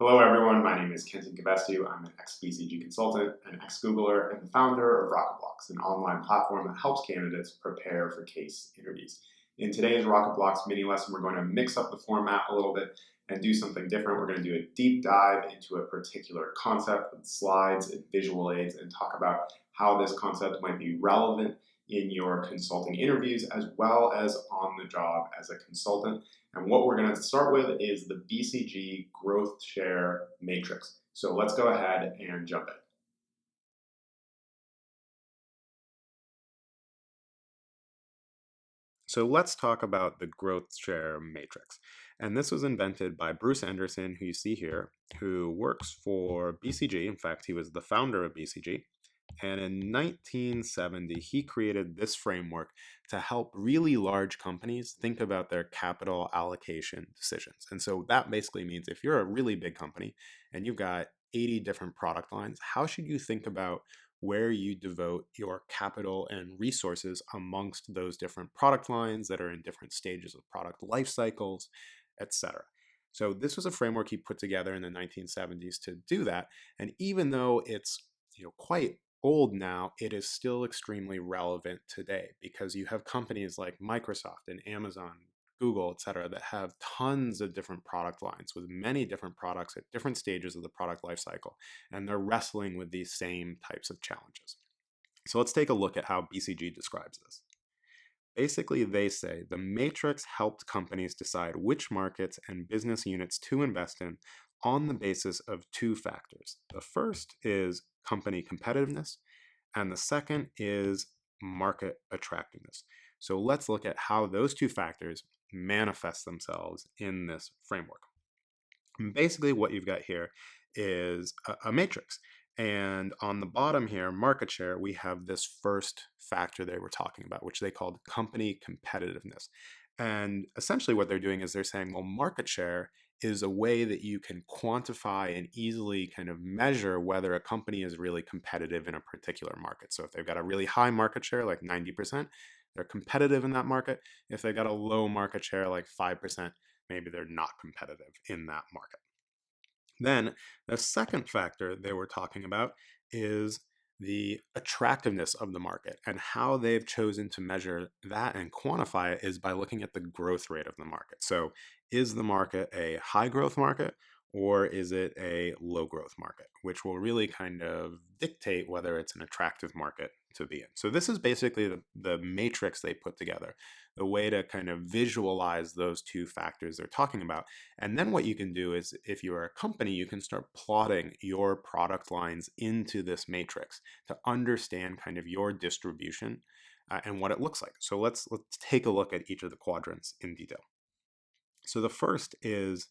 Hello everyone, my name is Kenton Kivestu. I'm an ex-BCG consultant, an ex-Googler, and the founder of RocketBlocks, an online platform that helps candidates prepare for case interviews. In today's RocketBlocks mini lesson, we're going to mix up the format a little bit and do something different. We're going to do a deep dive into a particular concept with slides and visual aids and talk about how this concept might be relevant in your consulting interviews as well as on the job as a consultant. And what we're going to start with is the BCG growth share matrix. So let's go ahead and jump in. So let's talk about the growth share matrix. And this was invented by Bruce Anderson, who you see here, who works for BCG. In fact, he was the founder of BCG. And in 1970, he created this framework to help really large companies think about their capital allocation decisions. And so that basically means if you're a really big company and you've got 80 different product lines, how should you think about where you devote your capital and resources amongst those different product lines that are in different stages of product life cycles, etc. So this was a framework he put together in the 1970s to do that. And even though it's quite old now, it is still extremely relevant today because you have companies like Microsoft and Amazon, Google, et cetera, that have tons of different product lines with many different products at different stages of the product lifecycle, and they're wrestling with these same types of challenges. So let's take a look at how BCG describes this. Basically, they say the matrix helped companies decide which markets and business units to invest in on the basis of two factors. The first is company competitiveness, and the second is market attractiveness. So let's look at how those two factors manifest themselves in this framework. And basically, what you've got here is a matrix. And on the bottom here, market share, we have this first factor they were talking about, which they called company competitiveness. And essentially what they're doing is they're saying, well, market share is a way that you can quantify and easily kind of measure whether a company is really competitive in a particular market. So if they've got a really high market share, like 90%, they're competitive in that market. If they've got a low market share, like 5%, maybe they're not competitive in that market. Then the second factor they were talking about is the attractiveness of the market, and how they've chosen to measure that and quantify it is by looking at the growth rate of the market. So is the market a high growth market or is it a low growth market, which will really kind of dictate whether it's an attractive market to be in. So this is basically the matrix they put together, the way to kind of visualize those two factors they're talking about. And then what you can do is, if you're a company, you can start plotting your product lines into this matrix to understand kind of your distribution and what it looks like. So let's take a look at each of the quadrants in detail. So the first is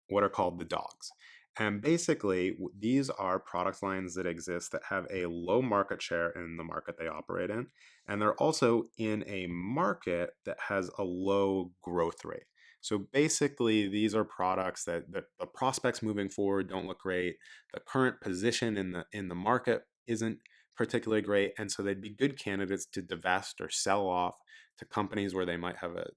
what are called the dogs. And basically, these are product lines that exist that have a low market share in the market they operate in. And they're also in a market that has a low growth rate. So basically, these are products that the prospects moving forward don't look great. The current position in the market isn't particularly great. And so they'd be good candidates to divest or sell off to companies where they might have a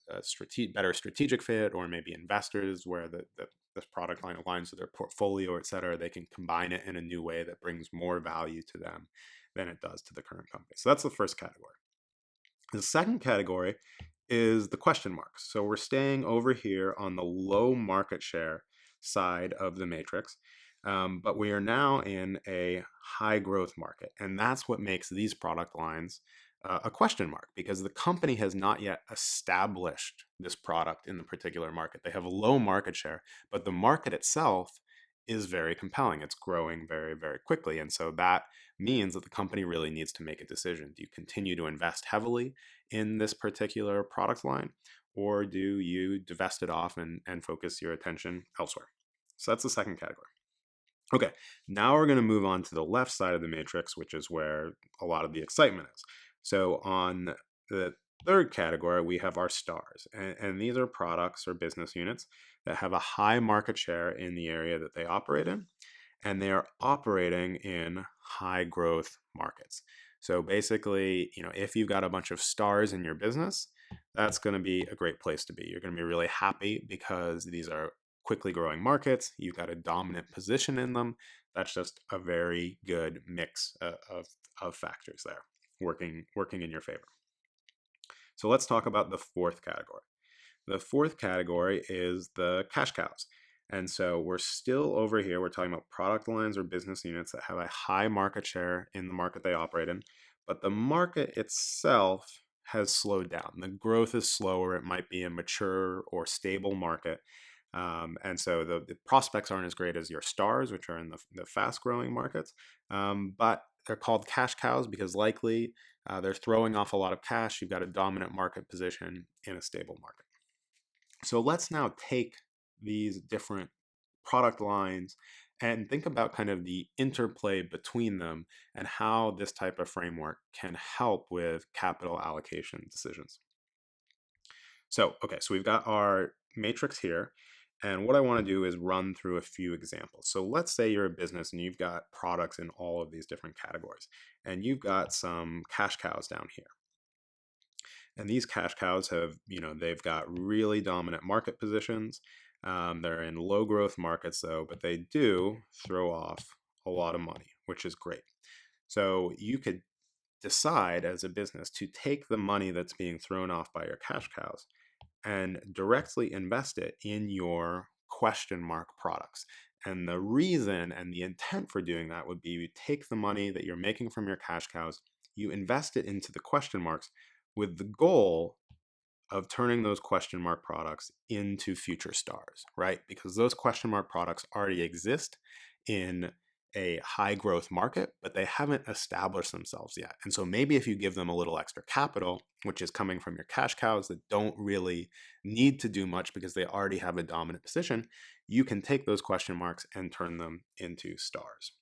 better strategic fit, or maybe investors where this product line aligns with their portfolio, et cetera. They can combine it in a new way that brings more value to them than it does to the current company. So that's the first category. The second category is the question marks. So we're staying over here on the low market share side of the matrix. But we are now in a high growth market. And that's what makes these product lines a question mark, because the company has not yet established this product in the particular market. They have a low market share, but the market itself is very compelling. It's growing very, very quickly. And so that means that the company really needs to make a decision. Do you continue to invest heavily in this particular product line, or do you divest it off and focus your attention elsewhere? So that's the second category. Okay, now we're going to move on to the left side of the matrix, which is where a lot of the excitement is. So on the third category, we have our stars. And these are products or business units that have a high market share in the area that they operate in, and they are operating in high growth markets. So basically, if you've got a bunch of stars in your business, that's going to be a great place to be. You're going to be really happy because these are quickly growing markets, you've got a dominant position in them. That's just a very good mix of factors there working in your favor. So let's talk about the fourth category. The fourth category is the cash cows. And so we're still over here, we're talking about product lines or business units that have a high market share in the market they operate in, but the market itself has slowed down. The growth is slower. It might be a mature or stable market. And so the prospects aren't as great as your stars, which are in the fast growing markets. But they're called cash cows because likely they're throwing off a lot of cash. You've got a dominant market position in a stable market. So let's now take these different product lines and think about kind of the interplay between them and how this type of framework can help with capital allocation decisions. So we've got our matrix here. And what I want to do is run through a few examples. So let's say you're a business and you've got products in all of these different categories, and you've got some cash cows down here. And these cash cows have, they've got really dominant market positions. They're in low growth markets though, but they do throw off a lot of money, which is great. So you could decide as a business to take the money that's being thrown off by your cash cows and directly invest it in your question mark products. And the reason and the intent for doing that would be you take the money that you're making from your cash cows, you invest it into the question marks with the goal of turning those question mark products into future stars, right? Because those question mark products already exist in a high growth market, but they haven't established themselves yet. And so maybe if you give them a little extra capital, which is coming from your cash cows that don't really need to do much because they already have a dominant position, you can take those question marks and turn them into stars.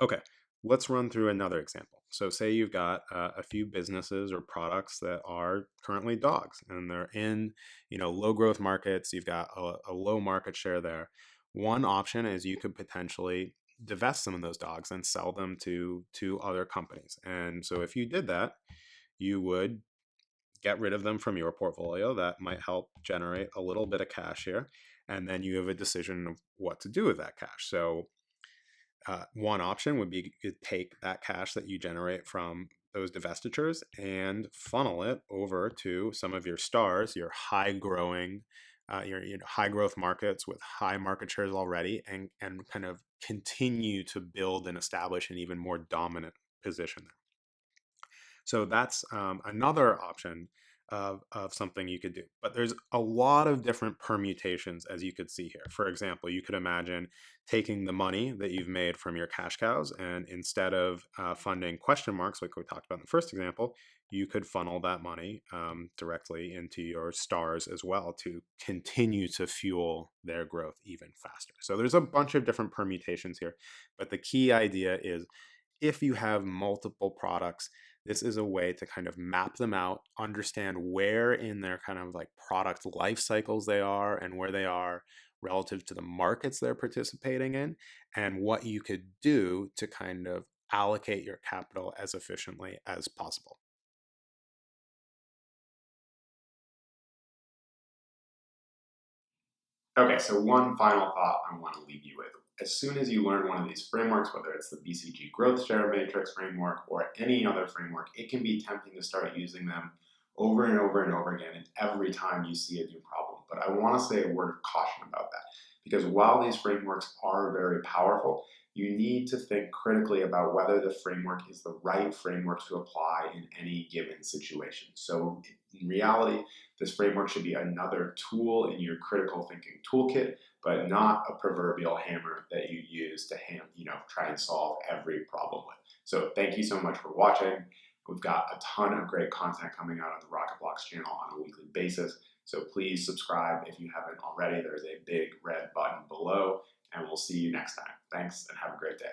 Okay, let's run through another example. So say you've got a few businesses or products that are currently dogs and they're in, low growth markets. You've got a low market share there. One option is you could potentially divest some of those dogs and sell them to other companies. And so if you did that, you would get rid of them from your portfolio. That might help generate a little bit of cash here. And then you have a decision of what to do with that cash. So one option would be to take that cash that you generate from those divestitures and funnel it over to some of your stars, your high growing, your high growth markets with high market shares already, and kind of continue to build and establish an even more dominant position there. So that's another option of something you could do. But there's a lot of different permutations, as you could see here. For example, you could imagine taking the money that you've made from your cash cows, and instead of funding question marks, like we talked about in the first example, you could funnel that money directly into your stars as well to continue to fuel their growth even faster. So there's a bunch of different permutations here, but the key idea is if you have multiple products, this is a way to kind of map them out, understand where in their kind of like product life cycles they are and where they are relative to the markets they're participating in, and what you could do to kind of allocate your capital as efficiently as possible. Okay, so one final thought I want to leave you with. As soon as you learn one of these frameworks, whether it's the BCG growth share matrix framework or any other framework, it can be tempting to start using them over and over and over again and every time you see a new problem. But I want to say a word of caution about that because while these frameworks are very powerful, you need to think critically about whether the framework is the right framework to apply in any given situation. So in reality, this framework should be another tool in your critical thinking toolkit, but not a proverbial hammer that you use to try and solve every problem with. So thank you so much for watching. We've got a ton of great content coming out on the RocketBlocks channel on a weekly basis. So please subscribe if you haven't already. There's a big red button below, and we'll see you next time. Thanks and have a great day.